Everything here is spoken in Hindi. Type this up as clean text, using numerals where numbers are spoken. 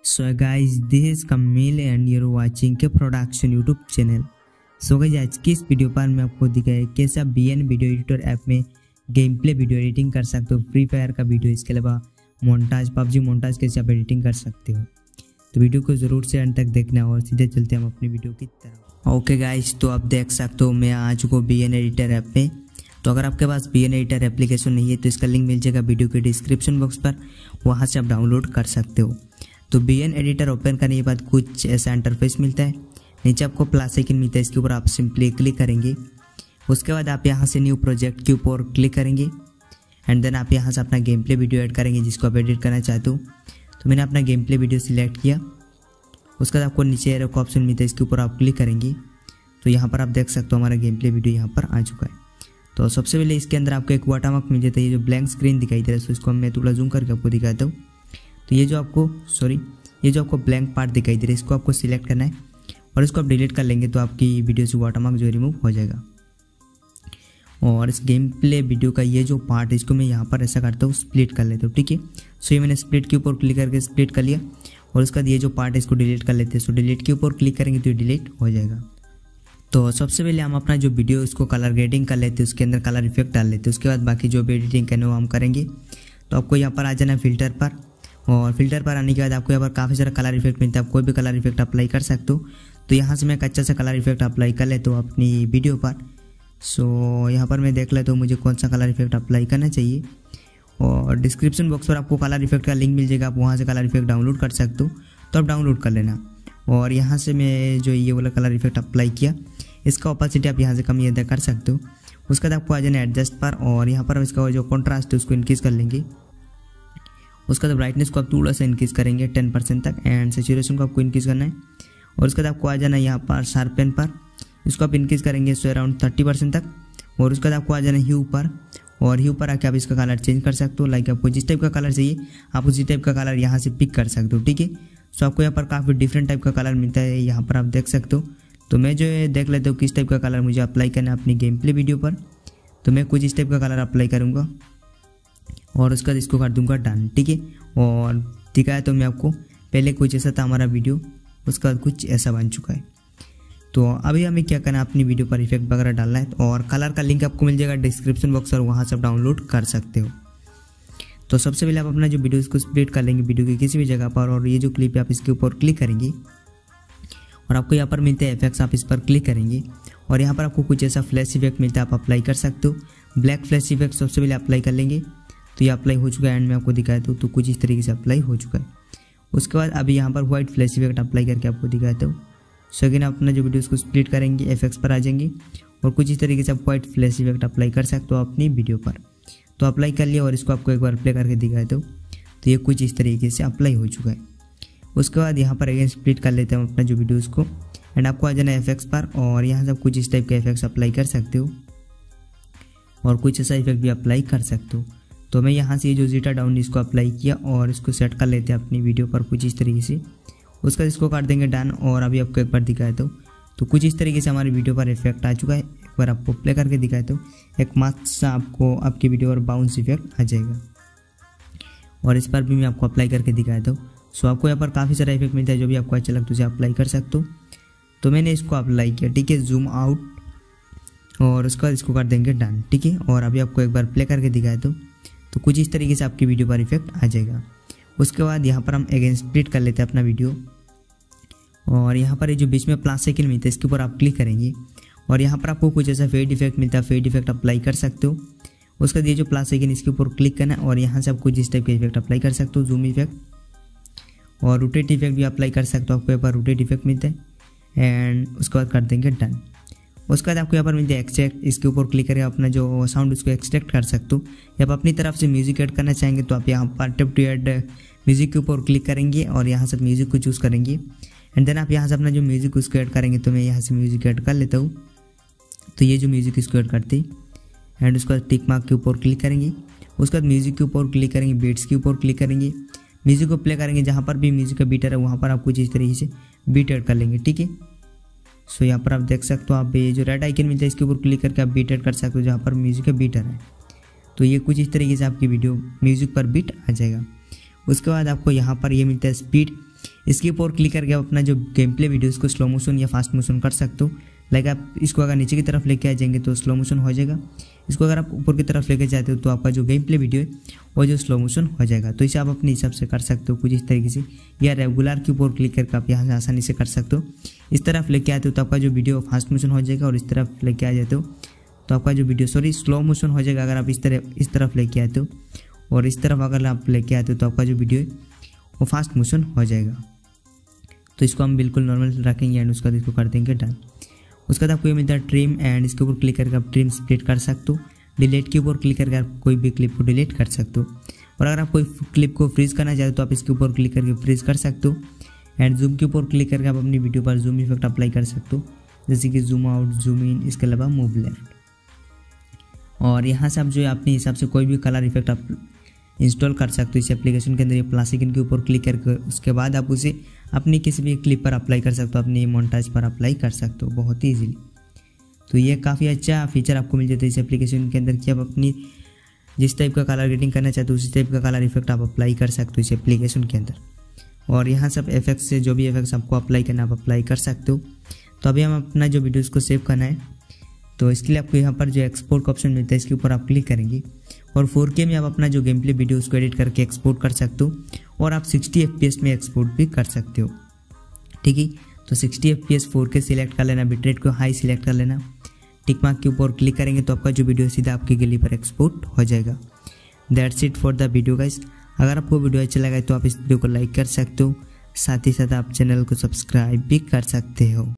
So guys, this is Kamil and you're watching के production YouTube channel. So guys, आज की इस वीडियो पर मैं आपको दिखाया कैसे आप BN वीडियो एडिटर ऐप में गेम प्ले वीडियो एडिटिंग कर सकते हो, फ्री फायर का वीडियो, इसके अलावा मोन्टाज, पबजी मोन्टाज कैसे आप एडिटिंग कर सकते हो। तो वीडियो को ज़रूर से अंत तक देखना और सीधे चलते हैं हम अपनी वीडियो की तरफ। ओके गाइस, तो आप देख सकते हो मैं आ चुका हूँ BN एडिटर ऐप में। तो अगर आपके पास BN एडिटर एप्लीकेशन नहीं है तो इसका लिंक मिल जाएगा वीडियो के डिस्क्रिप्शन बॉक्स पर, वहाँ से आप डाउनलोड कर सकते हो। तो BN एडिटर ओपन करने के बाद कुछ ऐसा इंटरफेस मिलता है, नीचे आपको प्लस आइकन मिलता है, इसके ऊपर आप सिंपली क्लिक करेंगे। उसके बाद आप यहाँ से न्यू प्रोजेक्ट के ऊपर क्लिक करेंगे एंड देन आप यहाँ से अपना गेम प्ले वीडियो ऐड करेंगे जिसको आप एडिट करना चाहते हो। तो मैंने अपना गेम प्ले वीडियो सिलेक्ट किया। उसके बाद आपको नीचे एरो का ऑप्शन मिलता है, इसके ऊपर आप क्लिक करेंगे। तो यहाँ पर आप देख सकते हो हमारा गेम प्ले वीडियो यहाँ पर आ चुका है। तो सबसे पहले इसके अंदर आपको एक वाटरमार्क मिल जाता है, ये जो ब्लैंक स्क्रीन दिखाई दे रहा है, तो इसको मैं थोड़ा जूम करके आपको दिखाता हूँ। तो ये जो आपको ब्लैंक पार्ट दिखाई दे रहा है, इसको आपको सिलेक्ट करना है और इसको आप डिलीट कर लेंगे तो आपकी वीडियो से वाटरमार्क जो रिमूव हो जाएगा। और इस गेम प्ले वीडियो का ये जो पार्ट है इसको मैं यहाँ पर ऐसा करता हूँ, स्प्लिट कर लेता हूँ, ठीक है। सो ये मैंने स्प्लिट के ऊपर क्लिक करके स्प्लिट कर लिया और उसका ये जो पार्ट है इसको डिलीट कर लेते हैं। सो डिलीट के ऊपर क्लिक करेंगे तो ये डिलीट हो जाएगा। तो सबसे पहले हम अपना जो वीडियो इसको कलर ग्रेडिंग कर लेते हैं, उसके अंदर कलर इफेक्ट डाल लेते हैं। उसके बाद बाकी जो भी एडिटिंग करने वो हम करेंगे। तो आपको यहाँ पर आ जाना फिल्टर पर, और फिल्टर पर आने के बाद आपको यहाँ पर काफ़ी सारा कलर इफेक्ट मिलता है, आप कोई भी कलर इफेक्ट अप्लाई कर सकते हो। तो यहाँ से मैं एक अच्छा सा कलर इफेक्ट अप्लाई कर लेता हूँ अपनी वीडियो पर। सो यहाँ पर मैं देख लेता हूँ मुझे कौन सा कलर इफेक्ट अप्लाई करना चाहिए, और डिस्क्रिप्शन बॉक्स पर आपको कलर इफेक्ट का लिंक मिल जाएगा, आप वहाँ से कलर इफेक्ट डाउनलोड कर सकते हो। तो आप डाउनलोड कर लेना। और यहाँ से मैं जो ये वाला कलर इफेक्ट अप्लाई किया, इसका ऑपोसिटी आप यहाँ से कम ज़्यादा कर सकते हो। उसके बाद आपको आ जाना एडजस्ट पर, और यहाँ पर इसका जो कॉन्ट्रास्ट है उसको इनक्रीज़ कर लेंगे। उसका बाद ब्राइटनेस को आप थोड़ा सा इनक्रीज़ करेंगे 10% तक, एंड सैचुरेशन को आपको इनक्रीज़ करना है। और उसके बाद आपको आ जाना यहाँ पर शार्पन पर, इसको आप इनक्रीज़ करेंगे सो अराउंड 30% तक। और उसके बाद आपको आ जाना ह्यू पर, और ह्यू पर आके आप इसका कलर चेंज कर सकते हो। लाइक आपको जिस टाइप का कलर चाहिए आप उसी टाइप का कलर यहाँ से पिक कर सकते हो, ठीक है। सो आपको यहाँ पर काफ़ी डिफरेंट टाइप का कलर मिलता है, यहाँ पर आप देख सकते हो। तो मैं जो है देख लेता हूँ किस टाइप का कलर मुझे अप्लाई करना है अपनी गेम प्ले वीडियो पर। तो मैं कुछ इस टाइप का कलर अप्लाई करूँगा और उसका इसको कर दूँगा डन, ठीक है। और दिखाया तो मैं आपको पहले कुछ ऐसा था हमारा वीडियो, उसका कुछ ऐसा बन चुका है। तो अभी हमें क्या करना है, अपनी वीडियो पर इफेक्ट वगैरह डालना है, और कलर का लिंक आपको मिल जाएगा डिस्क्रिप्शन बॉक्स और वहाँ से आप डाउनलोड कर सकते हो। तो सबसे पहले आप अपना जो वीडियो इसको स्प्लिट कर लेंगे वीडियो की किसी भी जगह पर, और ये जो क्लिप है आप इसके ऊपर क्लिक करेंगे और आपको यहाँ पर मिलते हैं इफेक्ट्स, आप इस पर क्लिक करेंगे और यहाँ पर आपको कुछ ऐसा फ्लैश इफेक्ट मिलता है, आप अप्लाई कर सकते हो। ब्लैक फ्लैश इफेक्ट सबसे पहले अप्लाई कर लेंगे। तो ये अप्लाई हो चुका है, एंड में आपको दिखाया तो कुछ इस तरीके से अप्लाई हो चुका है। उसके बाद अभी यहाँ पर व्हाइट फ्लैश इफेक्ट अप्लाई करके आपको दिखाता हूँ। सो अगेन अपना जो वीडियो उसको स्प्लिट करेंगे, इफेक्ट्स पर आ जाएंगे और कुछ इस तरीके से आप व्हाइट फ्लैश इफेक्ट अप्लाई कर सकते हो अपनी वीडियो पर। तो अप्लाई कर लिया और इसको आपको एक बार प्ले करके दिखाता हूँ। तो ये कुछ इस तरीके से अप्लाई हो चुका है। उसके बाद यहाँ पर अगेन स्प्लिट कर लेते हैं अपना जो वीडियो उसको, एंड आपको आ जाना इफेक्ट्स पर, और यहाँ से आप कुछ इस टाइप का इफेक्ट्स अप्लाई कर सकते हो और कुछ ऐसा इफेक्ट भी अप्लाई कर सकते हो। तो मैं यहाँ से ये जो जीटा डाउन इसको अप्लाई किया और इसको सेट कर लेते हैं अपनी वीडियो पर कुछ इस तरीके से। उसका इसको काट देंगे डन, और अभी आपको एक बार दिखाया तो कुछ इस तरीके से हमारी वीडियो पर इफेक्ट आ चुका है। एक बार आपको प्ले करके दिखाया तो एक मस्त सा आपको आपकी वीडियो पर बाउंस इफेक्ट आ जाएगा, और इस पर भी मैं आपको अप्लाई करके दिखाया था। सो आपको यहाँ पर काफ़ी सारा इफेक्ट मिलता है, जो भी आपको अच्छा लगता है उसे अप्लाई कर सकते हो। तो मैंने इसको अप्लाई किया, ठीक है, जूम आउट, और उसका इसको कर देंगे डन, ठीक है। और अभी आपको एक बार प्ले करके दिखाया तो कुछ इस तरीके से आपकी वीडियो पर इफेक्ट आ जाएगा। उसके बाद यहाँ पर हम अगेन स्प्लिट कर लेते हैं अपना वीडियो, और यहाँ पर ये जो बीच में प्लस आइकन मिलता है इसके ऊपर आप क्लिक करेंगे और यहाँ पर आपको कुछ ऐसा फेड इफेक्ट मिलता है, फेड इफेक्ट अप्लाई कर सकते हो। उसका ये जो प्लस आइकन इसके ऊपर क्लिक करना है और यहाँ से आप कुछ इस टाइप का इफेक्ट अप्लाई कर सकते हो, जूम इफेक्ट, और रोटेट इफेक्ट भी अप्लाई कर सकते हो। आपको यहाँ पर रोटेट इफेक्ट मिलता है, एंड उसके बाद कर देंगे डन। उसके बाद आपको यहाँ पर मिलता है एक्सट्रैक्ट, इसके ऊपर क्लिक करके अपना जो साउंड उसको एक्सट्रैक्ट कर सकते हो। या आप अपनी तरफ से म्यूजिक ऐड करना चाहेंगे तो आप यहाँ पर टिप टू ऐड म्यूजिक के ऊपर क्लिक करेंगे और यहाँ से म्यूजिक को चूज़ करेंगे, एंड देन आप यहाँ से अपना जो म्यूजिक उसको ऐड करेंगे। तो मैं यहाँ से म्यूजिक ऐड कर लेता हूँ। तो ये जो म्यूजिक इसको ऐड करते एंड उसके बाद टिक मार्क के ऊपर क्लिक करेंगे। उसके बाद म्यूजिक के ऊपर क्लिक करेंगे, बीट्स के ऊपर क्लिक करेंगे, म्यूजिक को प्ले करेंगे। जहाँ पर भी म्यूजिक का बीट है वहाँ पर आप कुछ इस तरीके से बीट ऐड कर लेंगे, ठीक है। सो यहाँ पर आप देख सकते हो, आप ये जो रेड आइकन मिलता है इसके ऊपर क्लिक करके आप बीट ऐड कर सकते हो जहाँ पर म्यूजिक का बीट है। तो ये कुछ इस तरीके से आपकी वीडियो म्यूजिक पर बीट आ जाएगा। उसके बाद आपको यहाँ पर ये मिलता है स्पीड, इसके ऊपर क्लिक करके आप अपना जो गेम प्ले वीडियो इसको स्लो मोशन या फास्ट मोशन कर सकते हो। लाइक आप इसको अगर नीचे की तरफ लेके आ जाएंगे तो स्लो मोशन हो जाएगा, इसको अगर आप ऊपर की तरफ लेके जाते हो तो आपका जो गेम प्ले वीडियो है वो जो स्लो मोशन हो जाएगा। तो इसे आप अपने हिसाब से कर सकते हो कुछ इस तरीके से, या रेगुलर के ऊपर क्लिक करके आप यहाँ से आसानी से कर सकते हो। इस तरफ लेके आते हो तो आपका जो वीडियो फास्ट मोशन हो जाएगा, और इस तरफ लेके आ जाते हो तो आपका जो वीडियो स्लो मोशन हो जाएगा। अगर आप इस तरफ लेके आते हो और इस तरफ अगर आप लेके आते हो तो आपका जो वीडियो है वो फास्ट मोशन हो जाएगा। तो इसको हम बिल्कुल नॉर्मल रखेंगे एंड उसका इसको कर देंगे डन। उसके बाद आपको ये मिलता है ट्रिम, एंड इसके ऊपर क्लिक करके आप ट्रिम स्प्लिट कर सकते हो। डिलीट के ऊपर क्लिक करके आप कोई भी क्लिप को डिलीट कर सकते हो, और अगर आप कोई क्लिप को फ्रीज करना चाहते हो तो आप इसके ऊपर क्लिक करके फ्रीज कर सकते हो। एंड जूम के ऊपर क्लिक करके आप अपनी वीडियो पर जूम इफेक्ट अप्लाई कर सकते हो, जैसे कि जूम आउट, जूम इन, इसके अलावा मूव लेफ्ट। और यहाँ से आप जो अपने हिसाब से कोई भी कलर इफेक्ट आप इंस्टॉल कर सकते हो इस एप्लीकेशन के अंदर। ये प्लस के ऊपर क्लिक करके उसके बाद आप उसे अपनी किसी भी क्लिप पर अप्लाई कर सकते हो, अपनी मोन्टाज पर अप्लाई कर सकते हो बहुत ही ईजिली। तो ये काफ़ी अच्छा फीचर आपको मिल जाता है इस एप्लीकेशन के अंदर कि आप अपनी जिस टाइप का कलर ग्रेडिंग करना चाहते हो उसी टाइप का कलर इफेक्ट आप अप्लाई कर सकते हो इस एप्लीकेशन के अंदर। और यहाँ सब इफेक्ट्स से जो भी इफेक्ट्स आपको अप्लाई करना आप अप्लाई कर सकते हो। तो अभी हम अपना जो वीडियोज़ को सेव करना है, तो इसके लिए आपको यहाँ पर जो एक्सपोर्ट का ऑप्शन मिलता है इसके ऊपर आप क्लिक करेंगे, और 4K में आप अपना जो गेम प्ले वीडियो उसको एडिट करके एक्सपोर्ट कर सकते हो, और आप 60 FPS में एक्सपोर्ट भी कर सकते हो। ठीक है, तो 60 FPS 4K सिलेक्ट कर लेना, बिटरेट को हाई सिलेक्ट कर लेना, टिक मार्क के ऊपर क्लिक करेंगे तो आपका जो वीडियो सीधा आपकी गैलरी पर एक्सपोर्ट हो जाएगा। That's it for the video guys. अगर आपको वीडियो अच्छा लगा तो आप इस वीडियो को लाइक कर सकते हो, साथ ही साथ आप चैनल को सब्सक्राइब भी कर सकते हो।